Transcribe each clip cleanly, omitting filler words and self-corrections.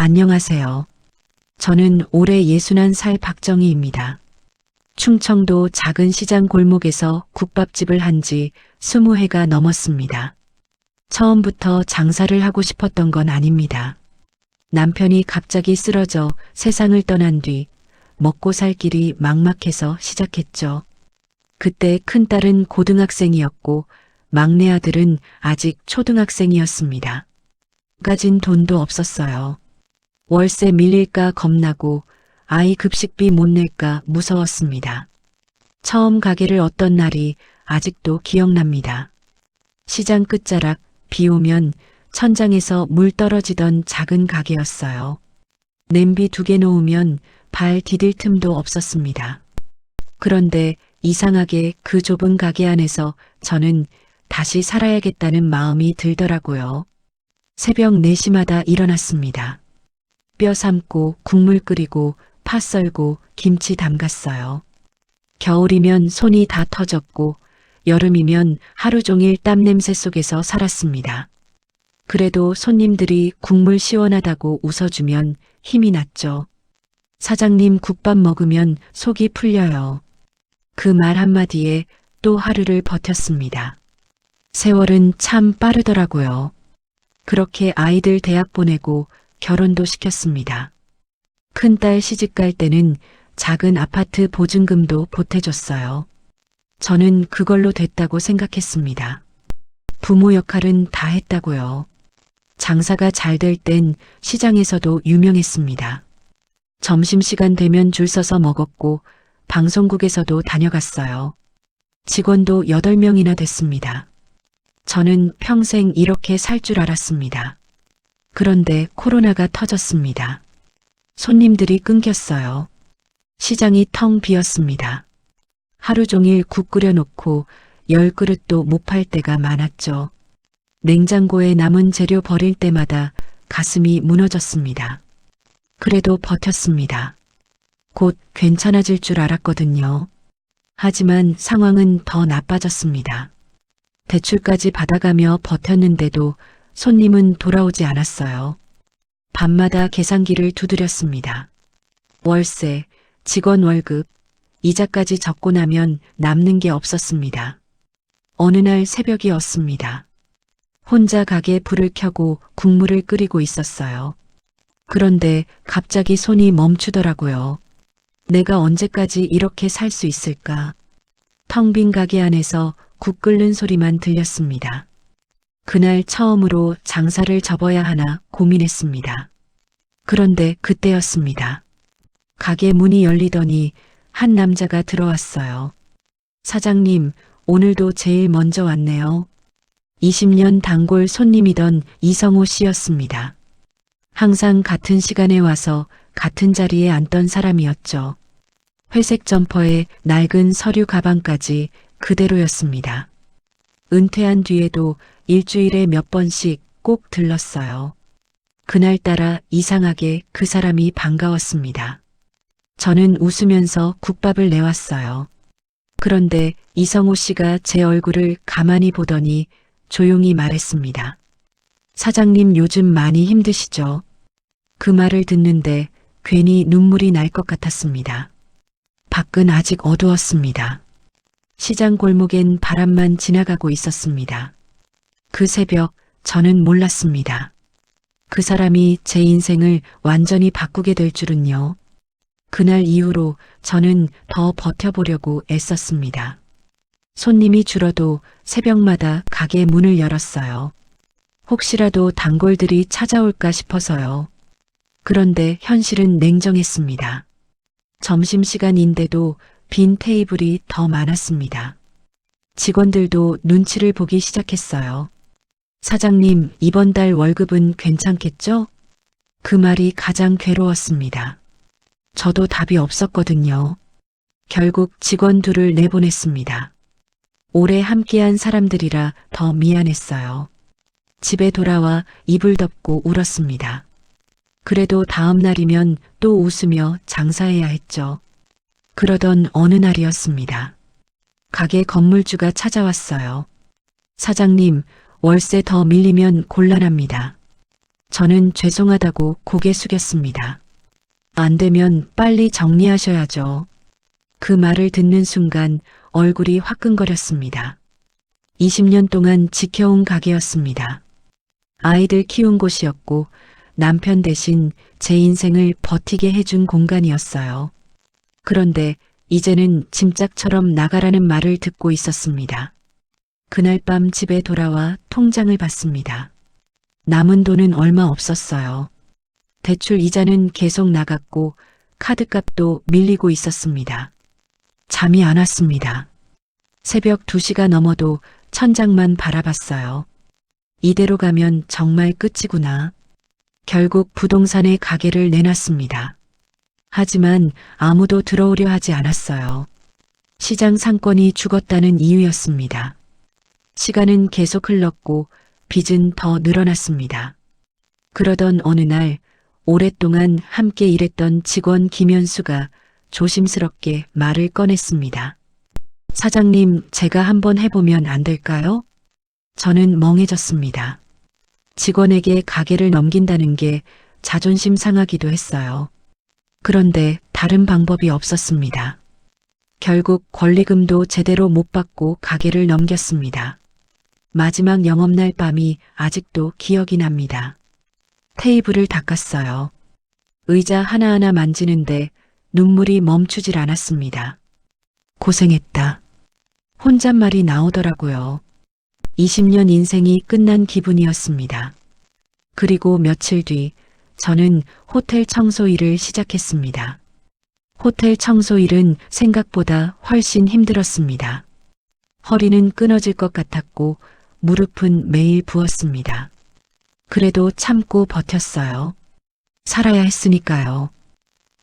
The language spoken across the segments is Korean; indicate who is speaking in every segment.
Speaker 1: 안녕하세요. 저는 올해 61살 박정희입니다. 충청도 작은 시장 골목에서 국밥집을 한 지 20회가 넘었습니다. 처음부터 장사를 하고 싶었던 건 아닙니다. 남편이 갑자기 쓰러져 세상을 떠난 뒤 먹고 살 길이 막막해서 시작했죠. 그때 큰딸은 고등학생이었고 막내 아들은 아직 초등학생이었습니다. 가진 돈도 없었어요. 월세 밀릴까 겁나고 아이 급식비 못 낼까 무서웠습니다. 처음 가게를 얻던 날이 아직도 기억납니다. 시장 끝자락 비 오면 천장에서 물 떨어지던 작은 가게였어요. 냄비 2개 놓으면 발 디딜 틈도 없었습니다. 그런데 이상하게 그 좁은 가게 안에서 저는 다시 살아야겠다는 마음이 들더라고요. 새벽 4시마다 일어났습니다. 뼈 삶고 국물 끓이고 파 썰고 김치 담갔어요. 겨울이면 손이 다 터졌고 여름이면 하루 종일 땀 냄새 속에서 살았습니다. 그래도 손님들이 국물 시원하다고 웃어주면 힘이 났죠. 사장님 국밥 먹으면 속이 풀려요. 그 말 한마디에 또 하루를 버텼습니다. 세월은 참 빠르더라고요. 그렇게 아이들 대학 보내고 결혼도 시켰습니다. 큰딸 시집갈 때는 작은 아파트 보증금도 보태줬어요. 저는 그걸로 됐다고 생각했습니다. 부모 역할은 다 했다고요. 장사가 잘 될 땐 시장에서도 유명했습니다. 점심시간 되면 줄 서서 먹었고 방송국에서도 다녀갔어요. 직원도 8명이나 됐습니다. 저는 평생 이렇게 살 줄 알았습니다. 그런데 코로나가 터졌습니다. 손님들이 끊겼어요. 시장이 텅 비었습니다. 하루 종일 국 끓여놓고 10그릇도 못 팔 때가 많았죠. 냉장고에 남은 재료 버릴 때마다 가슴이 무너졌습니다. 그래도 버텼습니다. 곧 괜찮아질 줄 알았거든요. 하지만 상황은 더 나빠졌습니다. 대출까지 받아가며 버텼는데도 손님은 돌아오지 않았어요. 밤마다 계산기를 두드렸습니다. 월세, 직원 월급, 이자까지 적고 나면 남는 게 없었습니다. 어느 날 새벽이었습니다. 혼자 가게 불을 켜고 국물을 끓이고 있었어요. 그런데 갑자기 손이 멈추더라고요. 내가 언제까지 이렇게 살 수 있을까? 텅 빈 가게 안에서 국 끓는 소리만 들렸습니다. 그날 처음으로 장사를 접어야 하나 고민했습니다. 그런데 그때였습니다. 가게 문이 열리더니 한 남자가 들어왔어요. 사장님, 오늘도 제일 먼저 왔네요. 20년 단골 손님이던 이성호 씨였습니다. 항상 같은 시간에 와서 같은 자리에 앉던 사람이었죠. 회색 점퍼에 낡은 서류 가방까지 그대로였습니다. 은퇴한 뒤에도 일주일에 몇 번씩 꼭 들렀어요. 그날따라 이상하게 그 사람이 반가웠습니다. 저는 웃으면서 국밥을 내왔어요. 그런데 이성호 씨가 제 얼굴을 가만히 보더니 조용히 말했습니다. 사장님 요즘 많이 힘드시죠? 그 말을 듣는데 괜히 눈물이 날 것 같았습니다. 밖은 아직 어두웠습니다. 시장 골목엔 바람만 지나가고 있었습니다. 그 새벽 저는 몰랐습니다. 그 사람이 제 인생을 완전히 바꾸게 될 줄은요. 그날 이후로 저는 더 버텨보려고 애썼습니다. 손님이 줄어도 새벽마다 가게 문을 열었어요. 혹시라도 단골들이 찾아올까 싶어서요. 그런데 현실은 냉정했습니다. 점심시간인데도 빈 테이블이 더 많았습니다. 직원들도 눈치를 보기 시작했어요. 사장님, 이번 달 월급은 괜찮겠죠? 그 말이 가장 괴로웠습니다. 저도 답이 없었거든요. 결국 직원 2을 내보냈습니다. 오래 함께한 사람들이라 더 미안했어요. 집에 돌아와 이불 덮고 울었습니다. 그래도 다음 날이면 또 웃으며 장사해야 했죠. 그러던 어느 날이었습니다. 가게 건물주가 찾아왔어요. 사장님, 월세 더 밀리면 곤란합니다. 저는 죄송하다고 고개 숙였습니다. 안 되면 빨리 정리하셔야죠. 그 말을 듣는 순간 얼굴이 화끈거렸습니다. 20년 동안 지켜온 가게였습니다. 아이들 키운 곳이었고 남편 대신 제 인생을 버티게 해준 공간이었어요. 그런데 이제는 짐짝처럼 나가라는 말을 듣고 있었습니다. 그날 밤 집에 돌아와 통장을 봤습니다. 남은 돈은 얼마 없었어요. 대출 이자는 계속 나갔고 카드값도 밀리고 있었습니다. 잠이 안 왔습니다. 새벽 2시가 넘어도 천장만 바라봤어요. 이대로 가면 정말 끝이구나. 결국 부동산에 가게를 내놨습니다. 하지만 아무도 들어오려 하지 않았어요. 시장 상권이 죽었다는 이유였습니다. 시간은 계속 흘렀고 빚은 더 늘어났습니다. 그러던 어느 날 오랫동안 함께 일했던 직원 김현수가 조심스럽게 말을 꺼냈습니다. 사장님, 제가 한번 해보면 안 될까요? 저는 멍해졌습니다. 직원에게 가게를 넘긴다는 게 자존심 상하기도 했어요. 그런데 다른 방법이 없었습니다. 결국 권리금도 제대로 못 받고 가게를 넘겼습니다. 마지막 영업날 밤이 아직도 기억이 납니다. 테이블을 닦았어요. 의자 하나하나 만지는데 눈물이 멈추질 않았습니다. 고생했다. 혼잣말이 나오더라고요. 20년 인생이 끝난 기분이었습니다. 그리고 며칠 뒤 저는 호텔 청소 일을 시작했습니다. 호텔 청소 일은 생각보다 훨씬 힘들었습니다. 허리는 끊어질 것 같았고 무릎은 매일 부었습니다. 그래도 참고 버텼어요. 살아야 했으니까요.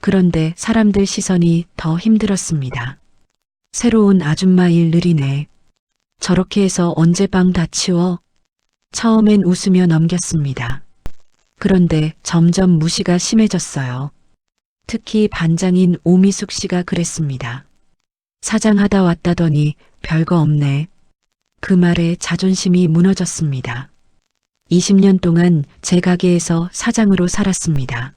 Speaker 1: 그런데 사람들 시선이 더 힘들었습니다. 새로운 아줌마 일 느리네. 저렇게 해서 언제 방 다 치워? 처음엔 웃으며 넘겼습니다. 그런데 점점 무시가 심해졌어요. 특히 반장인 오미숙 씨가 그랬습니다. 사장 하다 왔다더니 별거 없네. 그 말에 자존심이 무너졌습니다. 20년 동안 제 가게에서 사장으로 살았습니다.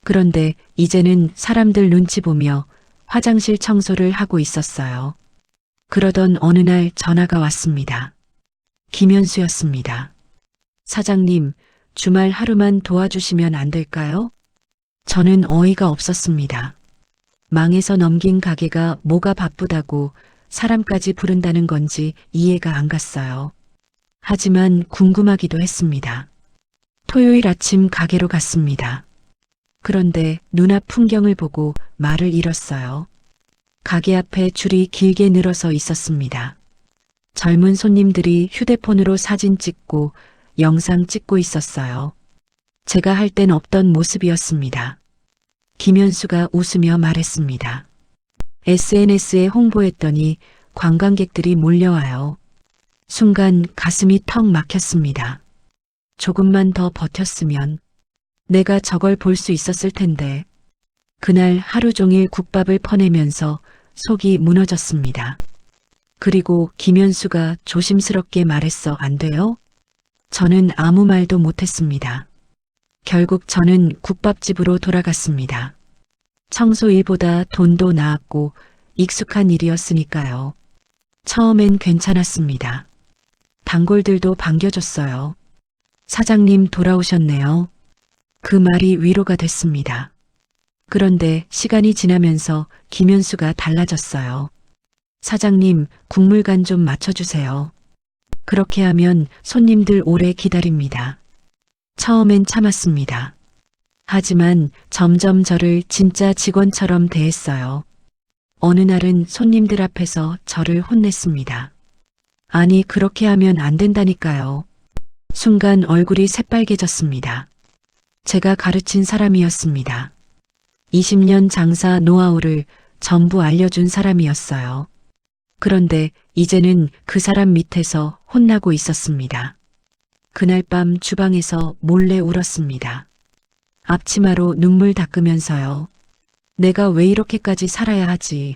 Speaker 1: 그런데 이제는 사람들 눈치 보며 화장실 청소를 하고 있었어요. 그러던 어느 날 전화가 왔습니다. 김현수였습니다. 사장님, 주말 하루만 도와주시면 안 될까요? 저는 어이가 없었습니다. 망해서 넘긴 가게가 뭐가 바쁘다고 사람까지 부른다는 건지 이해가 안 갔어요. 하지만 궁금하기도 했습니다. 토요일 아침 가게로 갔습니다. 그런데 눈앞 풍경을 보고 말을 잃었어요. 가게 앞에 줄이 길게 늘어서 있었습니다. 젊은 손님들이 휴대폰으로 사진 찍고 영상 찍고 있었어요. 제가 할 땐 없던 모습이었습니다. 김현수가 웃으며 말했습니다. SNS에 홍보했더니 관광객들이 몰려와요. 순간 가슴이 턱 막혔습니다. 조금만 더 버텼으면 내가 저걸 볼 수 있었을 텐데. 그날 하루 종일 국밥을 퍼내면서 속이 무너졌습니다. 그리고 김현수가 조심스럽게 말했어. 안 돼요? 저는 아무 말도 못했습니다. 결국 저는 국밥집으로 돌아갔습니다. 청소 일보다 돈도 나았고 익숙한 일이었으니까요. 처음엔 괜찮았습니다. 단골들도 반겨줬어요. 사장님 돌아오셨네요. 그 말이 위로가 됐습니다. 그런데 시간이 지나면서 김현수가 달라졌어요. 사장님, 국물간 좀 맞춰주세요. 그렇게 하면 손님들 오래 기다립니다. 처음엔 참았습니다. 하지만 점점 저를 진짜 직원처럼 대했어요. 어느 날은 손님들 앞에서 저를 혼냈습니다. 아니, 그렇게 하면 안 된다니까요. 순간 얼굴이 새빨개졌습니다. 제가 가르친 사람이었습니다. 20년 장사 노하우를 전부 알려준 사람이었어요. 그런데 이제는 그 사람 밑에서 혼나고 있었습니다. 그날 밤 주방에서 몰래 울었습니다. 앞치마로 눈물 닦으면서요. 내가 왜 이렇게까지 살아야 하지?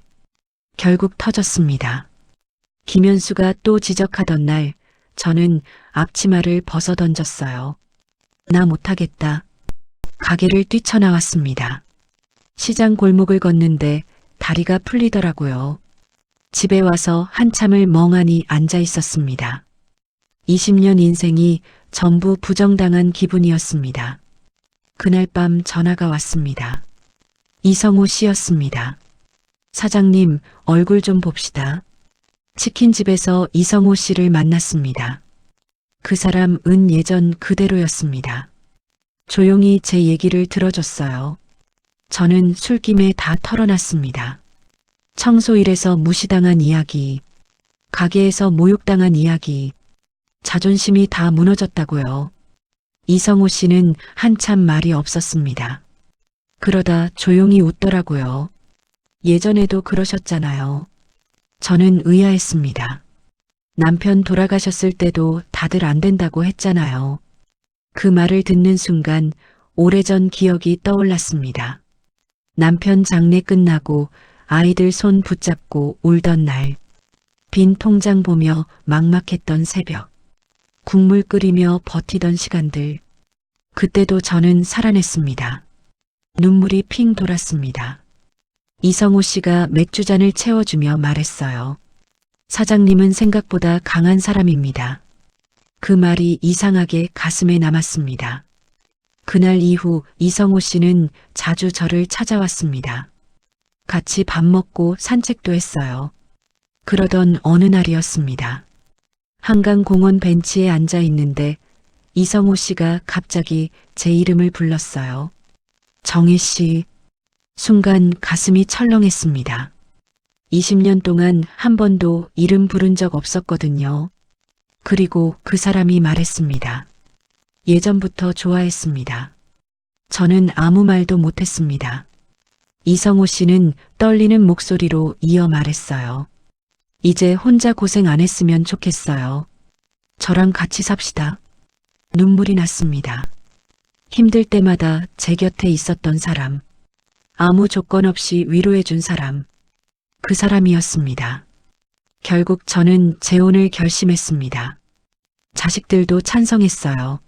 Speaker 1: 결국 터졌습니다. 김현수가 또 지적하던 날 저는 앞치마를 벗어 던졌어요. 나 못하겠다. 가게를 뛰쳐나왔습니다. 시장 골목을 걷는데 다리가 풀리더라고요. 집에 와서 한참을 멍하니 앉아 있었습니다. 20년 인생이 전부 부정당한 기분이었습니다. 그날 밤 전화가 왔습니다. 이성호 씨였습니다. 사장님, 얼굴 좀 봅시다. 치킨집에서 이성호 씨를 만났습니다. 그 사람은 예전 그대로였습니다. 조용히 제 얘기를 들어줬어요. 저는 술김에 다 털어놨습니다. 청소일에서 무시당한 이야기, 가게에서 모욕당한 이야기, 자존심이 다 무너졌다고요. 이성호 씨는 한참 말이 없었습니다. 그러다 조용히 웃더라고요. 예전에도 그러셨잖아요. 저는 의아했습니다. 남편 돌아가셨을 때도 다들 안 된다고 했잖아요. 그 말을 듣는 순간 오래전 기억이 떠올랐습니다. 남편 장례 끝나고 아이들 손 붙잡고 울던 날, 빈 통장 보며 막막했던 새벽, 국물 끓이며 버티던 시간들, 그때도 저는 살아냈습니다. 눈물이 핑 돌았습니다. 이성호 씨가 맥주잔을 채워주며 말했어요. 사장님은 생각보다 강한 사람입니다. 그 말이 이상하게 가슴에 남았습니다. 그날 이후 이성호 씨는 자주 저를 찾아왔습니다. 같이 밥 먹고 산책도 했어요. 그러던 어느 날이었습니다. 한강공원 벤치에 앉아 있는데 이성호 씨가 갑자기 제 이름을 불렀어요. 정혜 씨. 순간 가슴이 철렁했습니다. 20년 동안 한 번도 이름 부른 적 없었거든요. 그리고 그 사람이 말했습니다. 예전부터 좋아했습니다. 저는 아무 말도 못했습니다. 이성호 씨는 떨리는 목소리로 이어 말했어요. 이제 혼자 고생 안 했으면 좋겠어요. 저랑 같이 삽시다. 눈물이 났습니다. 힘들 때마다 제 곁에 있었던 사람, 아무 조건 없이 위로해준 사람, 그 사람이었습니다. 결국 저는 재혼을 결심했습니다. 자식들도 찬성했어요.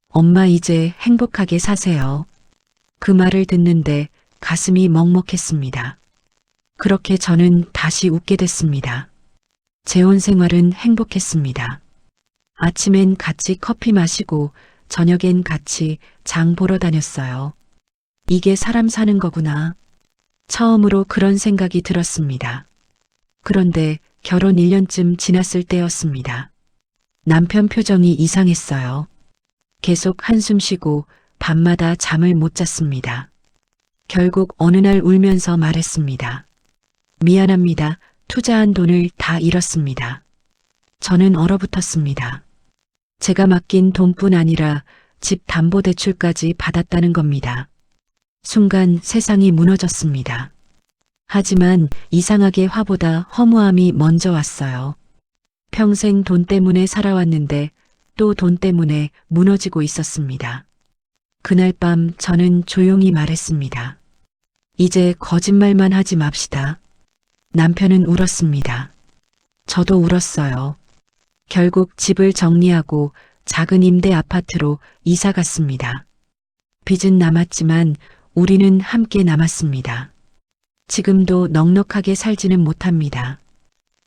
Speaker 1: 엄마 이제 행복하게 사세요. 그 말을 듣는데 가슴이 먹먹했습니다. 그렇게 저는 다시 웃게 됐습니다. 재혼 생활은 행복했습니다. 아침엔 같이 커피 마시고 저녁엔 같이 장 보러 다녔어요. 이게 사람 사는 거구나. 처음으로 그런 생각이 들었습니다. 그런데 결혼 1년쯤 지났을 때였습니다. 남편 표정이 이상했어요. 계속 한숨 쉬고 밤마다 잠을 못 잤습니다. 결국 어느 날 울면서 말했습니다. 미안합니다. 투자한 돈을 다 잃었습니다. 저는 얼어붙었습니다. 제가 맡긴 돈뿐 아니라 집 담보대출까지 받았다는 겁니다. 순간 세상이 무너졌습니다. 하지만 이상하게 화보다 허무함이 먼저 왔어요. 평생 돈 때문에 살아왔는데 또 돈 때문에 무너지고 있었습니다. 그날 밤 저는 조용히 말했습니다. 이제 거짓말만 하지 맙시다. 남편은 울었습니다. 저도 울었어요. 결국 집을 정리하고 작은 임대 아파트로 이사 갔습니다. 빚은 남았지만 우리는 함께 남았습니다. 지금도 넉넉하게 살지는 못합니다.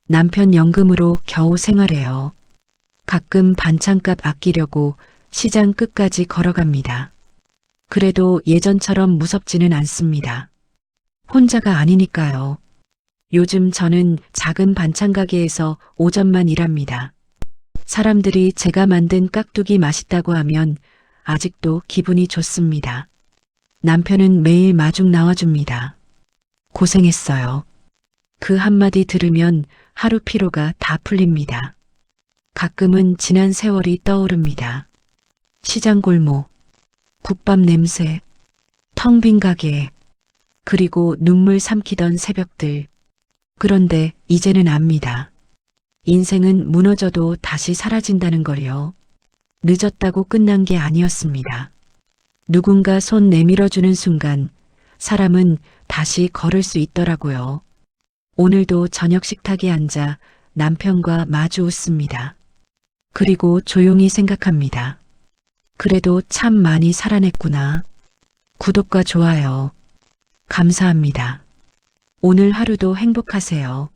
Speaker 1: 남편 연금으로 겨우 생활해요. 가끔 반찬값 아끼려고 시장 끝까지 걸어갑니다. 그래도 예전처럼 무섭지는 않습니다. 혼자가 아니니까요. 요즘 저는 작은 반찬 가게에서 오전만 일합니다. 사람들이 제가 만든 깍두기 맛있다고 하면 아직도 기분이 좋습니다. 남편은 매일 마중 나와줍니다. 고생했어요. 그 한마디 들으면 하루 피로가 다 풀립니다. 가끔은 지난 세월이 떠오릅니다. 시장 골목, 국밥 냄새, 텅 빈 가게, 그리고 눈물 삼키던 새벽들. 그런데 이제는 압니다. 인생은 무너져도 다시 사라진다는 걸요. 늦었다고 끝난 게 아니었습니다. 누군가 손 내밀어주는 순간 사람은 다시 걸을 수 있더라고요. 오늘도 저녁 식탁에 앉아 남편과 마주 웃습니다. 그리고 조용히 생각합니다. 그래도 참 많이 살아냈구나. 구독과 좋아요. 감사합니다. 오늘 하루도 행복하세요.